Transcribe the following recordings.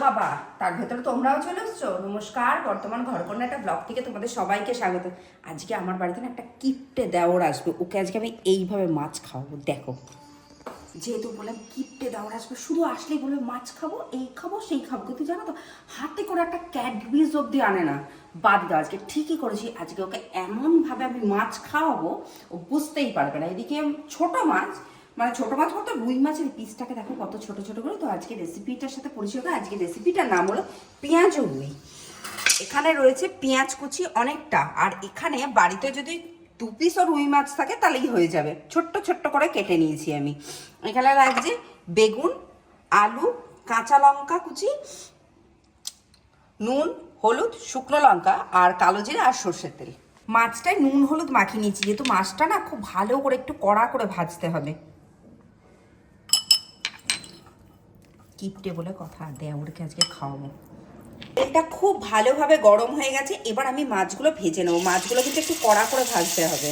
বাবা, তার ভেতরে তোমরাও চলে এসছো। নমস্কার, বর্তমান ঘরকন্যা একটা ব্লগ থেকে তোমাদের সবাইকে স্বাগত। আজকে আমার বাড়িতে না একটা কিপ্টে দেওর আসবে, ওকে আজকে আমি এইভাবে মাছ খাওয়াবো। দেখো, যেহেতু বললাম কিপ্টে দেওর আসবে, শুধু আসলেই বলবে মাছ খাবো, এই খাবো, সেই খাবো, কিন্তু জানো তো হাতে করে একটা ক্যাডবেরিজ অব্দি আনে না। বাদ দাও, আজকে ঠিকই করেছি, আজকে ওকে এমনভাবে আমি মাছ খাওয়াবো ও বুঝতেই পারবে না। এদিকে ছোট মাছ, মানে ছোটো মাছ বলতে রুই মাছের পিসটাকে দেখো কত ছোট ছোট করে। তো আজকে রেসিপিটার সাথে পরিচয় করে। আজকে রেসিপিটার নাম হলো পেঁয়াজ ও রুই। এখানে রয়েছে পেঁয়াজ কুচি অনেকটা, আর এখানে বাড়িতে যদি 2 পিসও রুই মাছ থাকে তাহলেই হয়ে যাবে। ছোট্ট ছোট্ট করে কেটে নিয়েছি আমি। এখানে লাগছে বেগুন, আলু, কাঁচা লঙ্কা কুচি, নুন, হলুদ, শুকনো লঙ্কা আর কালো জিরা আর সর্ষের তেল। মাছটায় নুন হলুদ মাখিয়ে নিয়েছি, যেহেতু মাছটা না খুব ভালো করে একটু কড়া করে ভাজতে হবে। কিপ্টে বলে কথা, দেওরকে আজকে খাওয়াবো। তেলটা খুব ভালোভাবে গরম হয়ে গেছে, এবার আমি মাছগুলো ভেজে নেবো। মাছগুলো কিন্তু একটু কড়া করে ভাজতে হবে।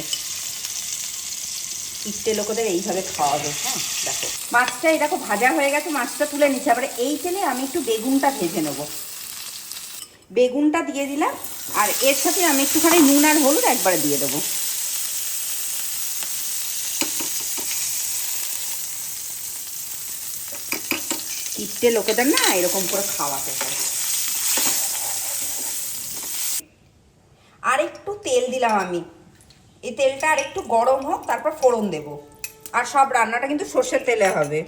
কিপ্টে লোকেদের এইভাবে খাওয়াবে। হ্যাঁ দেখো, মাছটা এই দেখো ভাজা হয়ে গেছে, মাছটা তুলে নিচ্ছে। আবার এই তেলে আমি একটু বেগুনটা ভেজে নেবো। বেগুনটা দিয়ে দিলাম, আর এর সাথে আমি একটুখানি নুন আর হলুদ একবারে দিয়ে দেবো। কিপ্টে লোকেদের না এরকম করে খাওয়াতে হয়। আর একটু তেল দিলাম আমি। এই তেলটা আর একটু গরম হোক, তারপর ফোড়ন দেব। আর সব রান্নাটা কিন্তু সর্ষের তেলে হবে।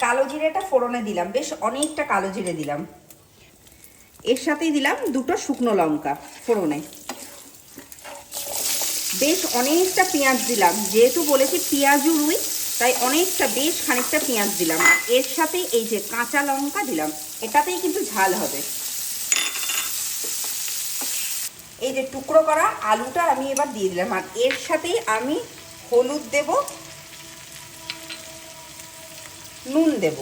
কালো জিরেটা ফোড়নে দিলাম, বেশ অনেকটা কালো জিরে দিলাম। এর সাথেই দিলাম 2টো শুকনো লঙ্কা ফোড়নে। বেশ অনেকটা পেঁয়াজ দিলাম, যেহেতু বলেছি পেঁয়াজু রুই, তাই অনেকটা বেশ খানিকটা পেঁয়াজ দিলাম। আর এর সাথে এই যে কাঁচা লঙ্কা দিলাম, এটাতেই কিন্তু ঝাল হবে। এই যে টুকরো করা আলুটা আমি এবার দিয়ে দিলাম, আর এর সাথেই আমি হলুদ দেব, নুন দেব।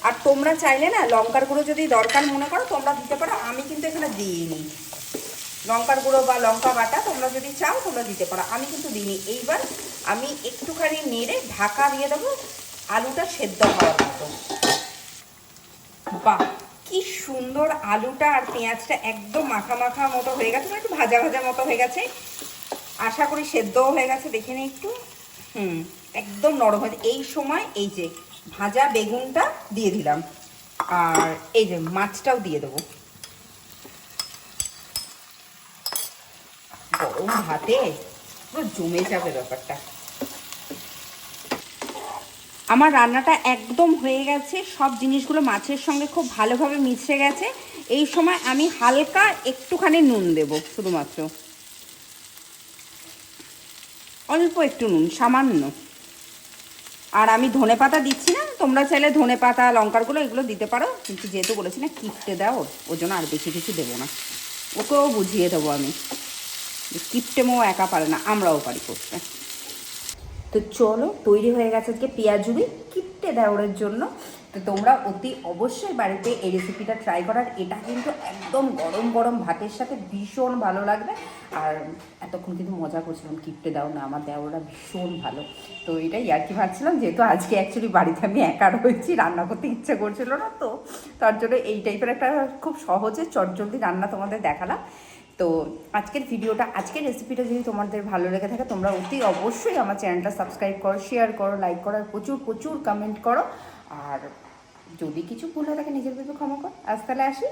আর তোমরা চাইলে না লঙ্কার গুঁড়ো যদি দরকার মনে করো তোমরা দিতে পারো, আমি কিন্তু এখানে দিইনি লঙ্কার গুঁড়ো বা লঙ্কা বাটা। তোমরা যদি চাও তোমরা দিতে পারো, আমি কিন্তু দিইনি। এইবার আমি একটুখানি নেড়ে ঢাকা দিয়ে দেবো আলুটা সেদ্ধ হওয়ার মতো। বাহ, কি সুন্দর আলুটা আর পেঁয়াজটা একদম মাখা মাখা মতো হয়ে গেছে, একটু ভাজা ভাজা মতো হয়ে গেছে। আশা করি সেদ্ধও হয়ে গেছে, দেখে নিই একটু। একদম নরম হয়েছে। এই সময় এই যে ভাজা বেগুনটা দিয়ে দিলাম, আর এই যে মাছটাও দিয়ে দেবো। গরম ভাতে পুরো জমে যাবে ব্যাপারটা। আমার রান্নাটা একদম হয়ে গেছে, সব জিনিসগুলো মাছের সঙ্গে খুব ভালোভাবে মিশে গেছে। এই সময় আমি হালকা একটুখানি নুন দেব, শুধুমাত্র অল্প একটু নুন, সামান্য। আর আমি ধনেপাতা দিচ্ছি না, তোমরা চাইলে ধনেপাতা লঙ্কার গুঁড়ো এগুলো দিতে পারো, কিন্তু যেহেতু বলেছি না কিপ্টে দাও, ওর জন্য আর বেশি কিছু দেবো না। ওকেও বুঝিয়ে দেবো আমি, কিপ্টে মো একা পারে না, আমরাও পারি করতে। তো চলো, তৈরি হয়ে গেছে আজকে পেঁয়াজুরি কিপ্টে দেওয়ার জন্য। তো তোমরা অতি অবশ্যই বাড়িতে এই রেসিপিটা ট্রাই করার। এটা কিন্তু একদম গরম গরম ভাতের সাথে ভীষণ ভালো লাগবে। আর এতক্ষণ কিন্তু মজা করছিলাম, কিপ্টে দাও না, আমার দেওয়াটা ভীষণ ভালো। তো এটাই আর কি ভাবছিলাম, যেহেতু আজকে অ্যাকচুয়ালি বাড়িতে আমি একা রয়েছি, রান্না করতে ইচ্ছে করছিল না, তো তার জন্য এই টাইপের একটা খুব সহজে চটজলদি রান্না তোমাদের দেখালাম। তো আজকের ভিডিওটা, আজকের রেসিপিটা যদি তোমাদের ভালো লেগে থাকে, তোমরা অতি অবশ্যই আমার চ্যানেলটা সাবস্ক্রাইব করো, শেয়ার করো, লাইক করো, আর প্রচুর প্রচুর কমেন্ট করো। আর যদি কিছু ভুল হয়ে থাকে নিজের ভেবে ক্ষমা করো। আজ তাহলে আসি।